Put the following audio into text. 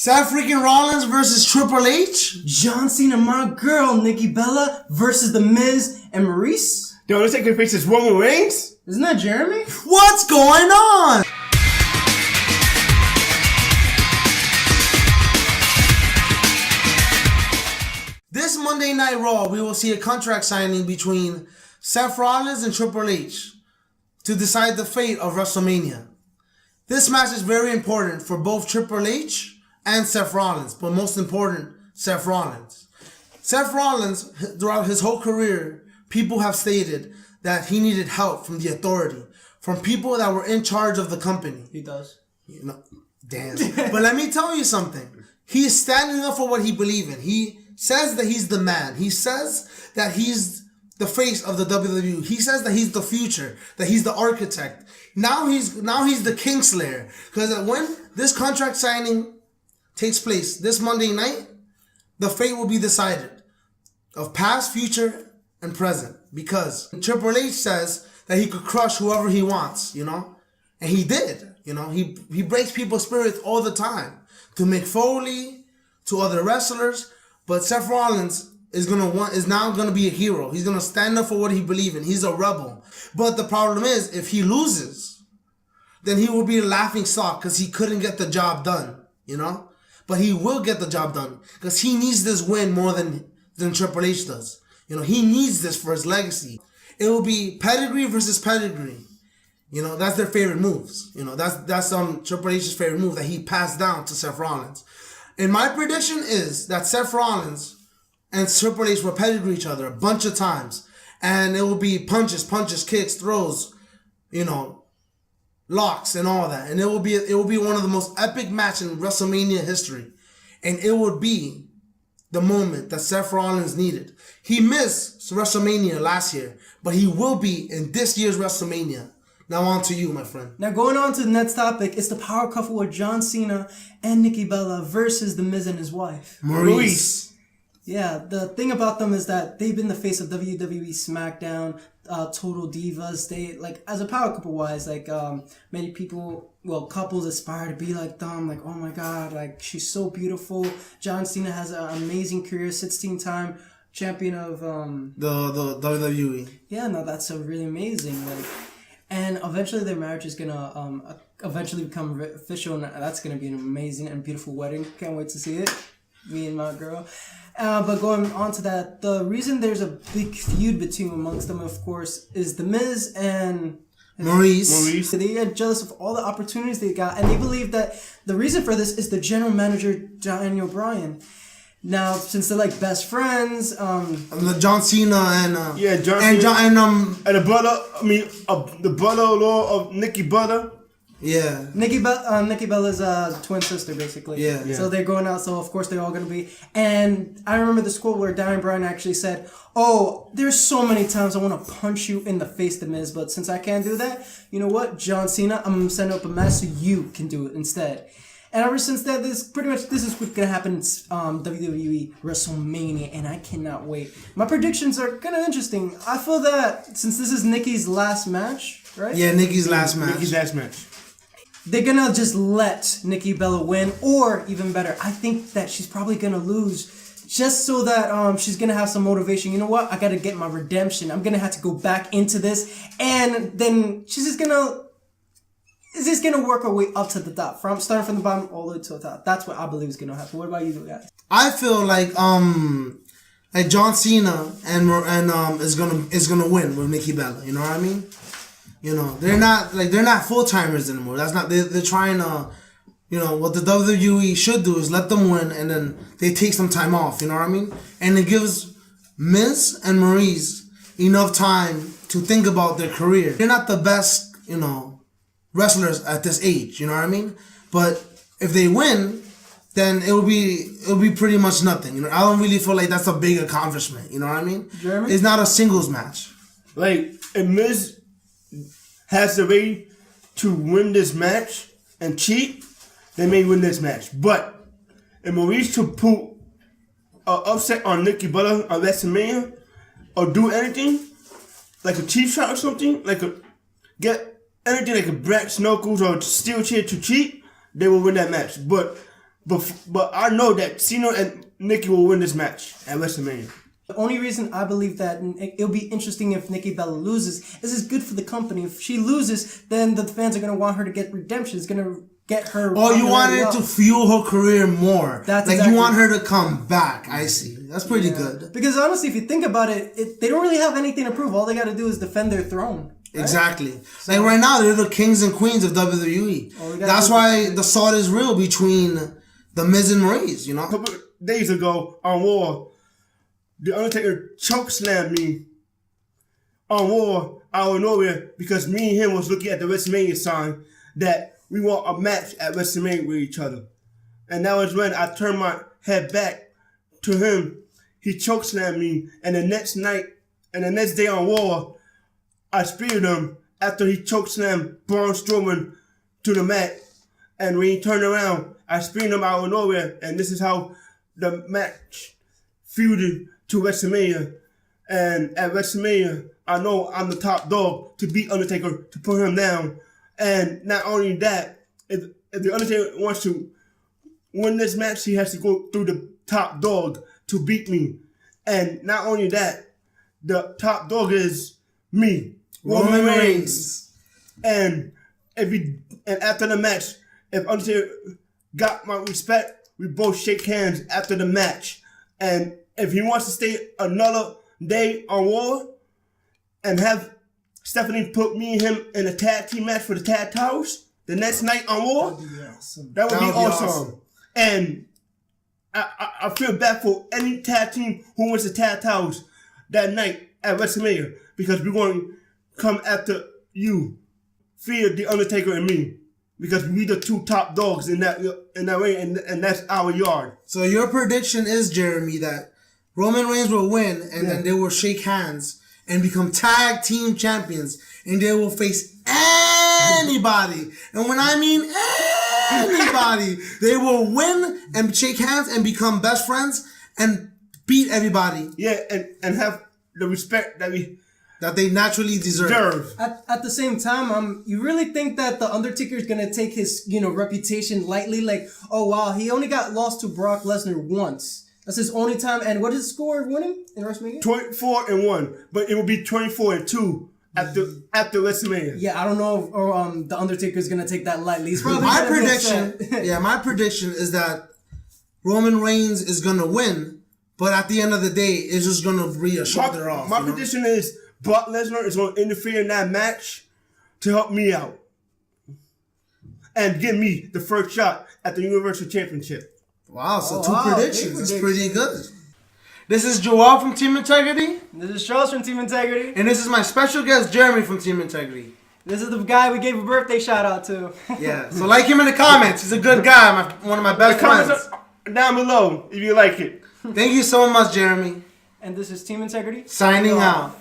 Seth freaking Rollins versus Triple H? John Cena, my girl, Nikki Bella versus The Miz and Maurice? The Undertaker faces Roman Reigns? Isn't that Jeremy? What's going on? This Monday Night Raw, we will see a contract signing between Seth Rollins and Triple H to decide the fate of Wrestlemania. This match is very important for both Triple H and Seth Rollins, but most important, Seth Rollins. Seth Rollins, throughout his whole career, people have stated that he needed help from the authority, from people that were in charge of the company. He does. You know, damn. But let me tell you something. He is standing up for what he believes in. He says that he's the man. He says that he's the face of the WWE. He says that he's the future, that he's the architect. Now he's the Kingslayer. Because when this contract signing takes place this Monday night, the fate will be decided of past, future, and present. Because Triple H says that he could crush whoever he wants, you know? And he did, you know? He breaks people's spirits all the time. To Mick Foley, to other wrestlers. But Seth Rollins is now gonna be a hero. He's gonna stand up for what he believes in. He's a rebel. But the problem is, if he loses, then he will be a laughing stock because he couldn't get the job done, you know? But he will get the job done because he needs this win more than Triple H does. You know, he needs this for his legacy. It will be pedigree versus pedigree. You know, that's their favorite moves. You know, that's Triple H's favorite move that he passed down to Seth Rollins. And my prediction is that Seth Rollins and Triple H will pedigree each other a bunch of times. And it will be punches, kicks, throws, you know, locks and all that. And it will be one of the most epic matches in WrestleMania history. And it would be the moment that Seth Rollins needed. He missed WrestleMania last year, but he will be in this year's WrestleMania. Now on to you, my friend. Now going on to the next topic, it's the power couple of John Cena and Nikki Bella versus The Miz and his wife, Maurice. Yeah, the thing about them is that they've been the face of WWE SmackDown, Total Divas. They, like, as a power couple wise, like, many people, well, couples aspire to be like them. Like, oh my God, like, she's so beautiful. John Cena has an amazing career, 16-time champion of, the WWE. Yeah, no, that's so really amazing. Like, and eventually their marriage is gonna, eventually become official, and that's gonna be an amazing and beautiful wedding. Can't wait to see it. Me and my girl. But going on to that, the reason there's a big feud amongst them, of course, is The Miz and Maurice. They are jealous of all the opportunities they got, and they believe that the reason for this is the general manager, Daniel Bryan. Now, since they're like best friends, John Cena and John and Cena and the brother, the brother-in-law of Nikki Bella. Yeah. Nikki Bella's twin sister, basically. Yeah. So they're going out, so of course they're all going to be. And I remember this quote where Daniel Bryan actually said, "Oh, there's so many times I want to punch you in the face, The Miz, but since I can't do that, you know what, John Cena, I'm going to send up a match so you can do it instead." And ever since that, this is what's going to happen in WWE WrestleMania, and I cannot wait. My predictions are kind of interesting. I feel that since this is Nikki's last match, right? Yeah, Nikki's last match. They're going to just let Nikki Bella win, or even better, I think that she's probably going to lose just so that she's going to have some motivation. You know what? I got to get my redemption. I'm going to have to go back into this, and then she's just going to work her way up to the top, starting from the bottom all the way to the top. That's what I believe is going to happen. What about you guys? I feel like John Cena and is gonna win with Nikki Bella. You know what I mean? You know, they're not full timers anymore. That's not they're trying to, you know, what the WWE should do is let them win and then they take some time off. You know what I mean? And it gives Miz and Maurice enough time to think about their career. They're not the best, you know, wrestlers at this age. You know what I mean? But if they win, then it'll be pretty much nothing. You know, I don't really feel like that's a big accomplishment. You know what I mean? Jeremy? It's not a singles match. Like, if Miz has the way to win this match and cheat, they may win this match. But if Maurice to put an upset on Nikki Bella on WrestleMania or do anything, like a cheap shot or something, get anything like a brass knuckles or steel chair to cheat, they will win that match. But But I know that Cena and Nikki will win this match at WrestleMania. The only reason I believe that it'll be interesting if Nikki Bella loses is it's good for the company. If she loses, then the fans are going to want her to get redemption. It's going to get her... Oh, you want it to fuel her career more. That's like, exactly. you want her to come back. I see. That's pretty good. Because honestly, if you think about it, they don't really have anything to prove. All they got to do is defend their throne. Right? Exactly. Like right now, they're the kings and queens of WWE. That's why the salt is real between the Miz and Maurice, you know? A couple of days ago on War, The Undertaker chokeslammed me on War out of nowhere because me and him was looking at the WrestleMania sign that we want a match at WrestleMania with each other. And that was when I turned my head back to him. He chokeslammed me, and the next day on War, I speared him after he chokeslammed Braun Strowman to the mat. And when he turned around, I speared him out of nowhere, and this is how the match feuded to WrestleMania. And at WrestleMania, I know I'm the top dog to beat Undertaker, to put him down. And not only that, if the Undertaker wants to win this match, he has to go through the top dog to beat me. And not only that, the top dog is me, Roman Reigns. And after the match, if Undertaker got my respect, we both shake hands after the match. And if he wants to stay another day on War and have Stephanie put me and him in a tag team match for the tag titles the next night on War, that would be awesome. And I feel bad for any tag team who wins the tag titles that night at WrestleMania, because we're going to come after you, fear the Undertaker and me, because we the two top dogs in that ring, and that's our yard. So your prediction is, Jeremy, that Roman Reigns will win, and then they will shake hands and become tag team champions, and they will face anybody. And when I mean anybody, they will win and shake hands and become best friends and beat everybody. Yeah, and have the respect that they naturally deserve. At the same time, you really think that the Undertaker is gonna take his reputation lightly? Like, oh wow, he only got lost to Brock Lesnar once. That's his only time. And what is the score of winning in WrestleMania? 24-1, but it will be 24-2 after WrestleMania. Yeah, I don't know if the Undertaker is gonna take that lightly. He's probably my prediction. My prediction is that Roman Reigns is gonna win, but at the end of the day, it's just gonna be a shoulder off. My prediction is Brock Lesnar is going to interfere in that match to help me out and give me the first shot at the Universal Championship. Wow, so two predictions. That's pretty good. This is Joel from Team Integrity. This is Charles from Team Integrity. And this is my special guest, Jeremy from Team Integrity. This is the guy we gave a birthday shout out to. Yeah, so like him in the comments. He's a good guy, one of my best friends. Comments are down below if you like it. Thank you so much, Jeremy. And this is Team Integrity. Signing out.